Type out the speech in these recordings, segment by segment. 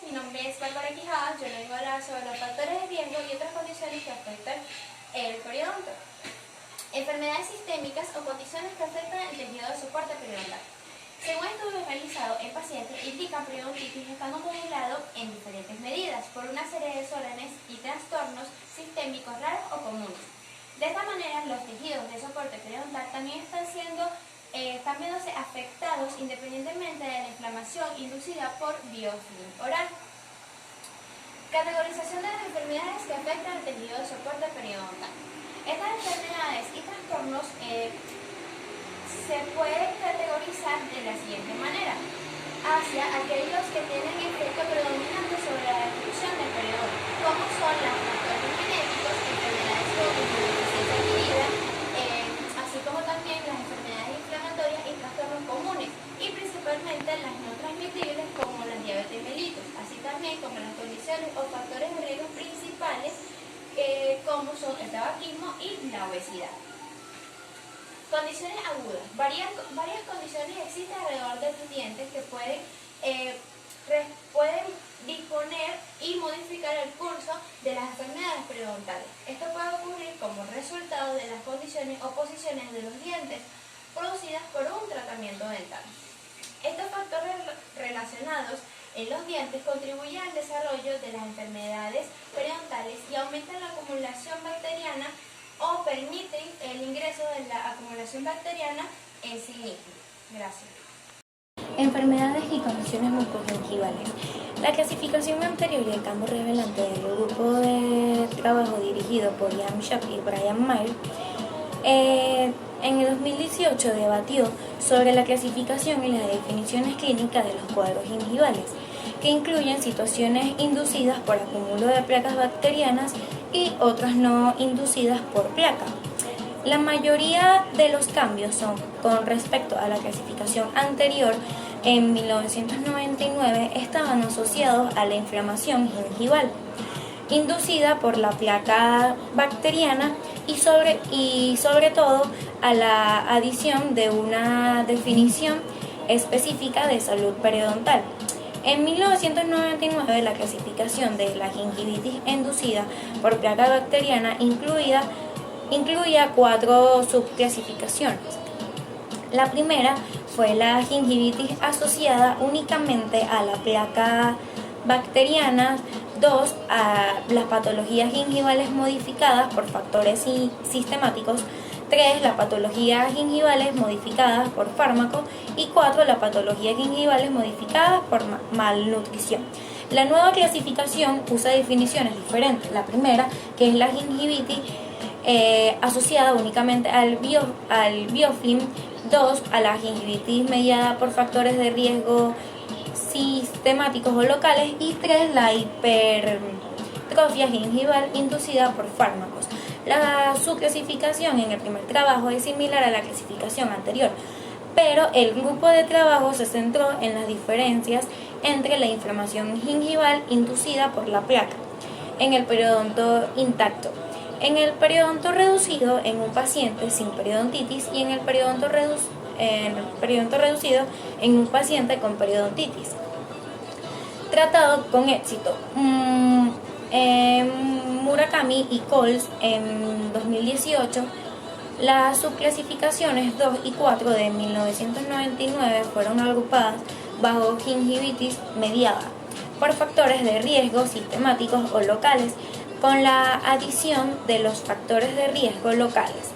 mi nombre es Bárbara Quijada. Yo les vengo a hablar sobre los factores de riesgo y otras condiciones que afectan el periodonto. Enfermedades sistémicas o condiciones que afectan el tejido de soporte periodontal. Según estudios realizados en pacientes, indican periodontitis estando acumulado en diferentes medidas por una serie de desórdenes y trastornos sistémicos raros o comunes. De esta manera, los tejidos de soporte periodontal también están viéndose afectados independientemente de la inflamación inducida por biofilm oral. Categorización de las enfermedades que afectan el tejido de soporte periodontal. Estas enfermedades y trastornos se pueden categorizar de la siguiente manera: hacia aquellos que tienen efecto predominante sobre la destrucción del periodonto, como son las trastornos genéticos, enfermedades con inmunodeficiencia adquirida, así como también las enfermedades inflamatorias y trastornos comunes, y principalmente las no transmitibles como la diabetes mellitus, así también como las condiciones o factores de riesgo principales como son el tabaquismo y la obesidad. Condiciones agudas. Varias condiciones existen alrededor de los dientes que pueden disponer y modificar el curso de las enfermedades periodontales. Esto puede ocurrir como resultado de las condiciones o posiciones de los dientes producidas por un tratamiento dental. Estos factores relacionados en los dientes contribuyen al desarrollo de las enfermedades periodontales y aumentan la acumulación bacteriana o permiten el ingreso de la acumulación bacteriana en sí misma. Gracias. Enfermedades y condiciones mucogengivales. La clasificación anterior y el campo revelante del grupo de trabajo dirigido por Ian Schaap y Brian Mayer en el 2018 debatió sobre la clasificación y las definiciones clínicas de los cuadros gingivales, que incluyen situaciones inducidas por acúmulo de placas bacterianas y otras no inducidas por placa. La mayoría de los cambios son con respecto a la clasificación anterior. En 1999 estaban asociados a la inflamación gingival inducida por la placa bacteriana y sobre todo a la adición de una definición específica de salud periodontal. En 1999 la clasificación de la gingivitis inducida por placa bacteriana incluía 4 subclasificaciones. La primera fue la gingivitis asociada únicamente a la placa bacteriana. 2. A las patologías gingivales modificadas por factores sistemáticos. 3. Las patologías gingivales modificadas por fármacos. Y 4. Las patologías gingivales modificadas por malnutrición. La nueva clasificación usa definiciones diferentes. La primera, que es la gingivitis asociada únicamente al biofilm. 2. A la gingivitis mediada por factores de riesgo sistemáticos o locales. Y 3. La hipertrofia gingival inducida por fármacos. Su clasificación en el primer trabajo es similar a la clasificación anterior, pero el grupo de trabajo se centró en las diferencias entre la inflamación gingival inducida por la placa en el periodonto intacto, en el periodonto reducido en un paciente sin periodontitis y en el periodonto reducido en un paciente con periodontitis. Tratado con éxito. Murakami y Coles en 2018. Las subclasificaciones 2 y 4 de 1999 fueron agrupadas bajo gingivitis mediada por factores de riesgo sistemáticos o locales, con la adición de los factores de riesgo locales.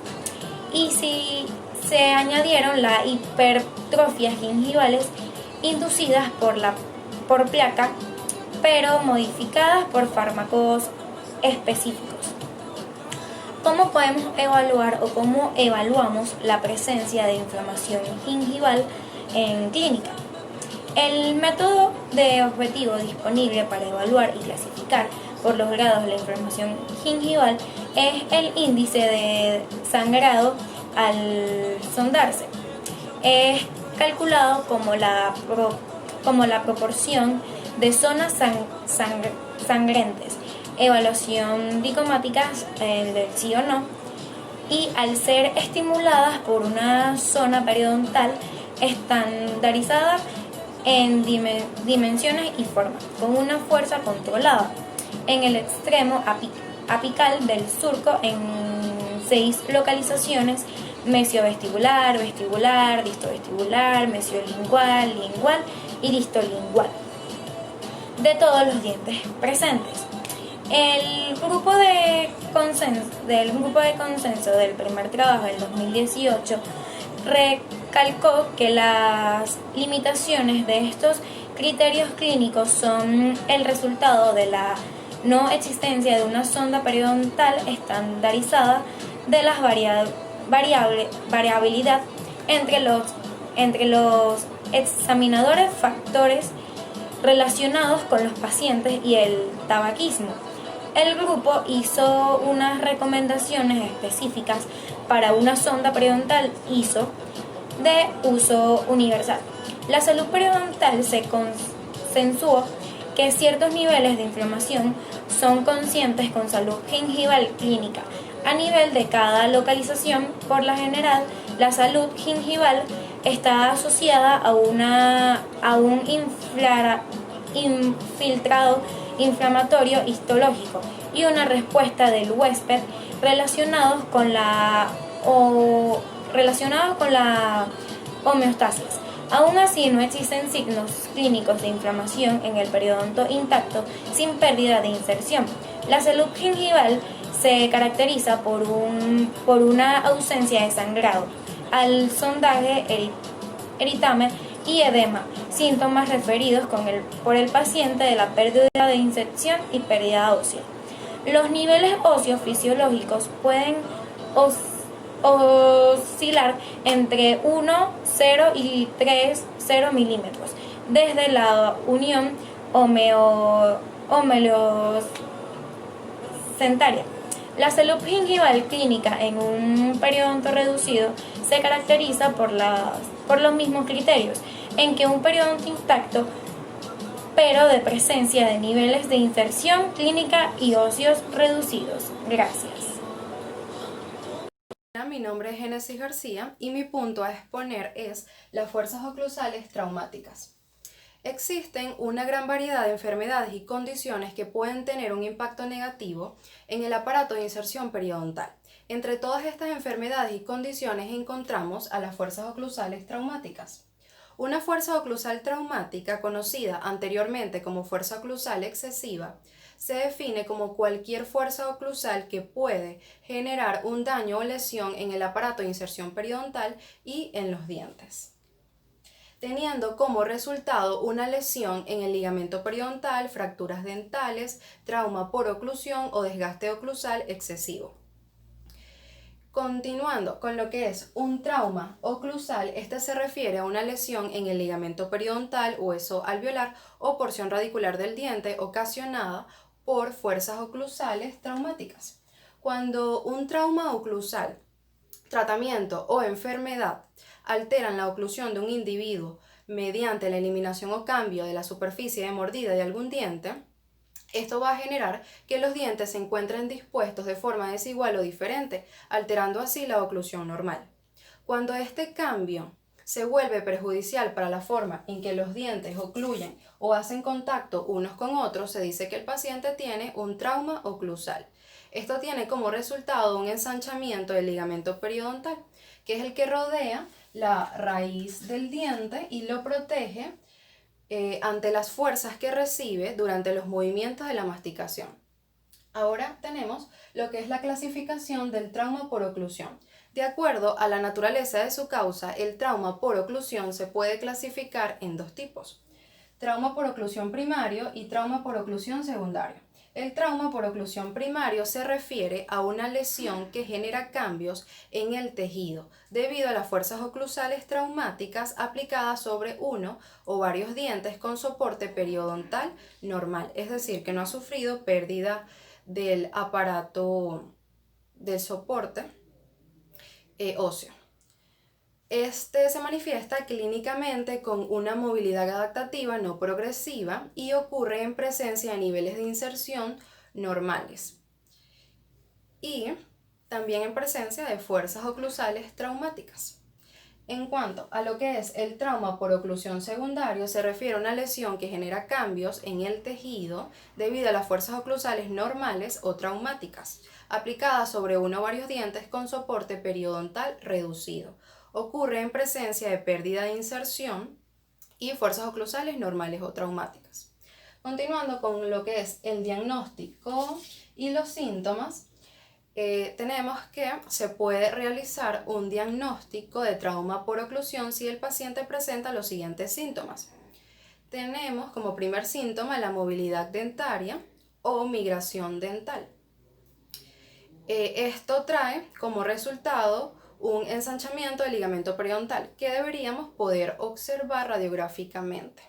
Y si se añadieron las hipertrofias gingivales inducidas por placa, pero modificadas por fármacos específicos. ¿Cómo podemos evaluar o cómo evaluamos la presencia de inflamación gingival en clínica? El método de objetivo disponible para evaluar y clasificar por los grados de la inflamación gingival es el índice de sangrado al sondarse. Es calculado como la proporción de zonas sangrantes, evaluación dicomática del sí o no, y al ser estimuladas por una zona periodontal estandarizada en dimensiones y forma, con una fuerza controlada en el extremo apical del surco en 6 localizaciones: mesiovestibular, vestibular, distovestibular, mesiolingual, lingual y distolingual, de todos los dientes presentes. El grupo de consenso del primer trabajo del 2018 recalcó que las limitaciones de estos criterios clínicos son el resultado de la no existencia de una sonda periodontal estandarizada, de la variabilidad entre los examinadores, factores relacionados con los pacientes y el tabaquismo. El grupo hizo unas recomendaciones específicas para una sonda periodontal ISO de uso universal. La salud periodontal se consensuó que ciertos niveles de inflamación son conscientes con salud gingival clínica a nivel de cada localización. Por lo general, la salud gingival está asociada a un infiltrado inflamatorio histológico y una respuesta del huésped relacionados con la homeostasis. Aún así, no existen signos clínicos de inflamación en el periodonto intacto sin pérdida de inserción. La salud gingival se caracteriza por una ausencia de sangrado al sondaje, eritema y edema, síntomas referidos por el paciente de la pérdida de inserción y pérdida ósea. Los niveles óseos fisiológicos pueden oscilar entre 1, 0 y 3, 0 milímetros, desde la unión homeocentaria. La salud gingival clínica en un periodonto reducido se caracteriza por los mismos criterios, en que un periodonto intacto, pero de presencia de niveles de inserción clínica y óseos reducidos. Gracias. Mi nombre es Génesis García y mi punto a exponer es las fuerzas oclusales traumáticas. Existen una gran variedad de enfermedades y condiciones que pueden tener un impacto negativo en el aparato de inserción periodontal. Entre todas estas enfermedades y condiciones encontramos a las fuerzas oclusales traumáticas. Una fuerza oclusal traumática, conocida anteriormente como fuerza oclusal excesiva, se define como cualquier fuerza oclusal que puede generar un daño o lesión en el aparato de inserción periodontal y en los dientes, teniendo como resultado una lesión en el ligamento periodontal, fracturas dentales, trauma por oclusión o desgaste oclusal excesivo. Continuando con lo que es un trauma oclusal, este se refiere a una lesión en el ligamento periodontal, hueso alveolar o porción radicular del diente ocasionada por fuerzas oclusales traumáticas. Cuando un trauma oclusal, tratamiento o enfermedad alteran la oclusión de un individuo mediante la eliminación o cambio de la superficie de mordida de algún diente, esto va a generar que los dientes se encuentren dispuestos de forma desigual o diferente, alterando así la oclusión normal. Cuando este cambio se vuelve perjudicial para la forma en que los dientes ocluyen o hacen contacto unos con otros, se dice que el paciente tiene un trauma oclusal. Esto tiene como resultado un ensanchamiento del ligamento periodontal, que es el que rodea la raíz del diente y lo protege ante las fuerzas que recibe durante los movimientos de la masticación. Ahora tenemos lo que es la clasificación del trauma por oclusión. De acuerdo a la naturaleza de su causa, el trauma por oclusión se puede clasificar en dos tipos: trauma por oclusión primario y trauma por oclusión secundario. El trauma por oclusión primario se refiere a una lesión que genera cambios en el tejido debido a las fuerzas oclusales traumáticas aplicadas sobre uno o varios dientes con soporte periodontal normal, es decir, que no ha sufrido pérdida del aparato del soporte óseo. Este se manifiesta clínicamente con una movilidad adaptativa no progresiva y ocurre en presencia de niveles de inserción normales y también en presencia de fuerzas oclusales traumáticas. En cuanto a lo que es el trauma por oclusión secundario, se refiere a una lesión que genera cambios en el tejido debido a las fuerzas oclusales normales o traumáticas, aplicadas sobre uno o varios dientes con soporte periodontal reducido. Ocurre en presencia de pérdida de inserción y fuerzas oclusales normales o traumáticas. Continuando con lo que es el diagnóstico y los síntomas, tenemos que se puede realizar un diagnóstico de trauma por oclusión si el paciente presenta los siguientes síntomas. Tenemos como primer síntoma la movilidad dentaria o migración dental. Esto trae como resultado un ensanchamiento del ligamento periodontal que deberíamos poder observar radiográficamente.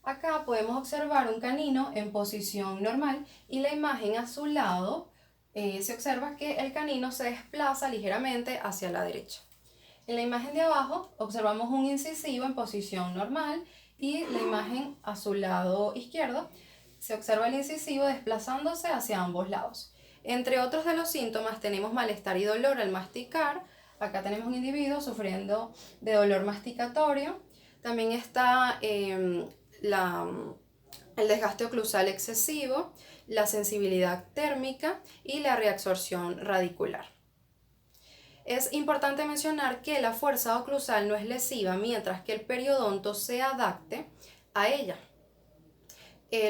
Acá podemos observar un canino en posición normal y la imagen a su lado se observa que el canino se desplaza ligeramente hacia la derecha. En la imagen de abajo observamos un incisivo en posición normal y la imagen a su lado izquierdo se observa el incisivo desplazándose hacia ambos lados. Entre otros de los síntomas tenemos malestar y dolor al masticar. Acá tenemos un individuo sufriendo de dolor masticatorio. También está el desgaste oclusal excesivo, la sensibilidad térmica y la reabsorción radicular. Es importante mencionar que la fuerza oclusal no es lesiva mientras que el periodonto se adapte a ella.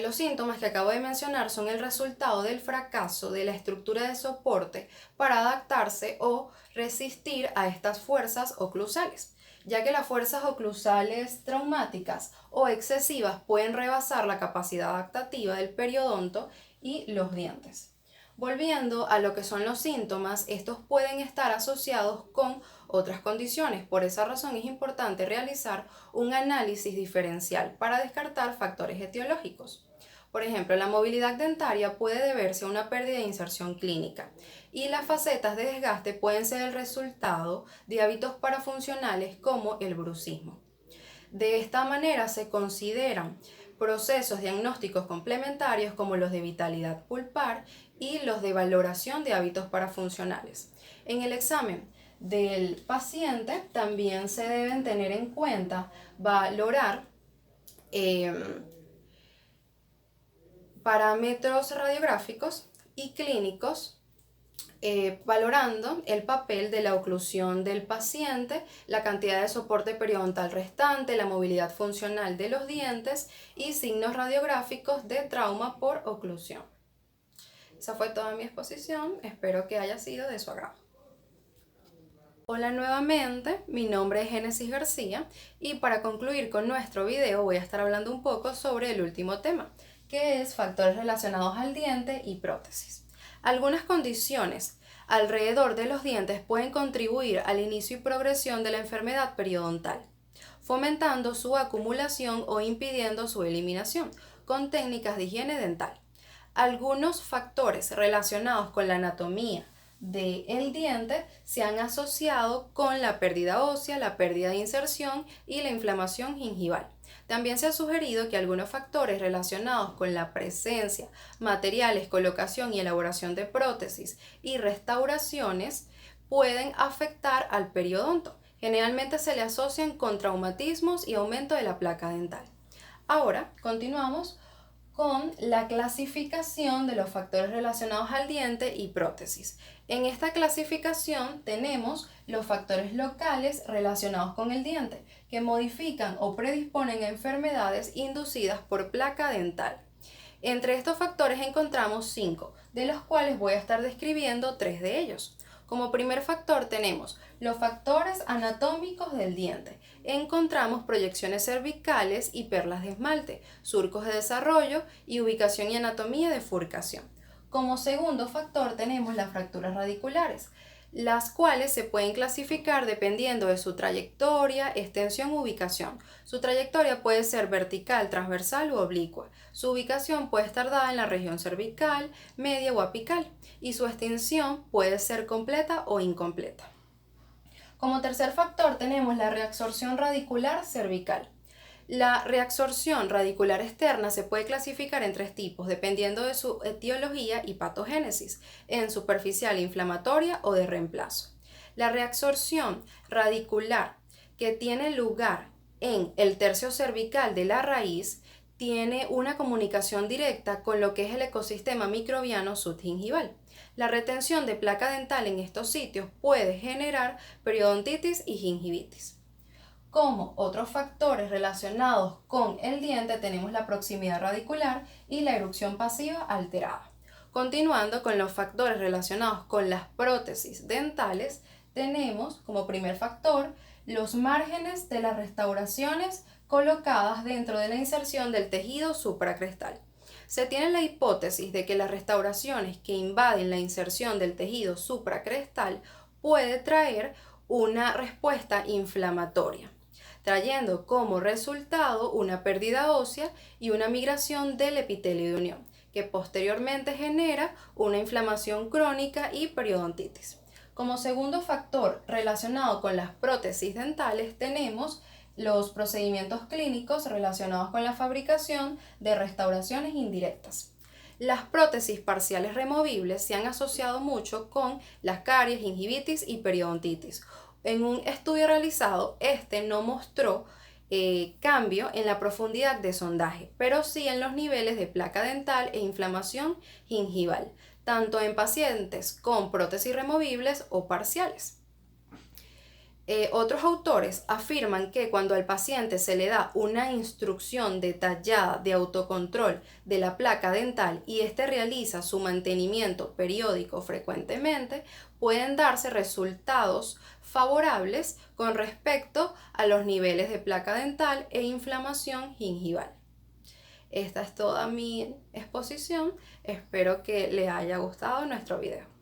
Los síntomas que acabo de mencionar son el resultado del fracaso de la estructura de soporte para adaptarse o resistir a estas fuerzas oclusales, ya que las fuerzas oclusales traumáticas o excesivas pueden rebasar la capacidad adaptativa del periodonto y los dientes. Volviendo a lo que son los síntomas, estos pueden estar asociados con otras condiciones. Por esa razón es importante realizar un análisis diferencial para descartar factores etiológicos. Por ejemplo, la movilidad dentaria puede deberse a una pérdida de inserción clínica y las facetas de desgaste pueden ser el resultado de hábitos parafuncionales como el bruxismo. De esta manera se consideran procesos diagnósticos complementarios como los de vitalidad pulpar y los de valoración de hábitos parafuncionales. En el examen del paciente también se deben tener en cuenta valorar parámetros radiográficos y clínicos, valorando el papel de la oclusión del paciente, la cantidad de soporte periodontal restante, la movilidad funcional de los dientes y signos radiográficos de trauma por oclusión. Esa fue toda mi exposición, espero que haya sido de su agrado. Hola nuevamente, mi nombre es Génesis García y para concluir con nuestro video voy a estar hablando un poco sobre el último tema, que es factores relacionados al diente y prótesis. Algunas condiciones alrededor de los dientes pueden contribuir al inicio y progresión de la enfermedad periodontal, fomentando su acumulación o impidiendo su eliminación con técnicas de higiene dental. Algunos factores relacionados con la anatomía del diente se han asociado con la pérdida ósea, la pérdida de inserción y la inflamación gingival. También se ha sugerido que algunos factores relacionados con la presencia, materiales, colocación y elaboración de prótesis y restauraciones pueden afectar al periodonto. Generalmente se le asocian con traumatismos y aumento de la placa dental. Ahora continuamos con la clasificación de los factores relacionados al diente y prótesis. En esta clasificación tenemos los factores locales relacionados con el diente, que modifican o predisponen a enfermedades inducidas por placa dental. Entre estos factores encontramos 5, de los cuales voy a estar describiendo 3 de ellos. Como primer factor tenemos los factores anatómicos del diente. Encontramos proyecciones cervicales y perlas de esmalte, surcos de desarrollo y ubicación y anatomía de furcación. Como segundo factor tenemos las fracturas radiculares, las cuales se pueden clasificar dependiendo de su trayectoria, extensión u ubicación. Su trayectoria puede ser vertical, transversal u oblicua. Su ubicación puede estar dada en la región cervical, media o apical y su extensión puede ser completa o incompleta. Como tercer factor tenemos la reabsorción radicular cervical. La reabsorción radicular externa se puede clasificar en 3 tipos, dependiendo de su etiología y patogénesis, en superficial inflamatoria o de reemplazo. La reabsorción radicular que tiene lugar en el tercio cervical de la raíz tiene una comunicación directa con lo que es el ecosistema microbiano subgingival. La retención de placa dental en estos sitios puede generar periodontitis y gingivitis. Como otros factores relacionados con el diente tenemos la proximidad radicular y la erupción pasiva alterada. Continuando con los factores relacionados con las prótesis dentales, tenemos como primer factor los márgenes de las restauraciones colocadas dentro de la inserción del tejido supracrestal. Se tiene la hipótesis de que las restauraciones que invaden la inserción del tejido supracrestal puede traer una respuesta inflamatoria, trayendo como resultado una pérdida ósea y una migración del epitelio de unión, que posteriormente genera una inflamación crónica y periodontitis. Como segundo factor relacionado con las prótesis dentales tenemos los procedimientos clínicos relacionados con la fabricación de restauraciones indirectas. Las prótesis parciales removibles se han asociado mucho con las caries, gingivitis y periodontitis. En un estudio realizado, este no mostró cambio en la profundidad de sondaje, pero sí en los niveles de placa dental e inflamación gingival, tanto en pacientes con prótesis removibles o parciales. Otros autores afirman que cuando al paciente se le da una instrucción detallada de autocontrol de la placa dental y éste realiza su mantenimiento periódico frecuentemente, pueden darse resultados favorables con respecto a los niveles de placa dental e inflamación gingival. Esta es toda mi exposición. Espero que les haya gustado nuestro video.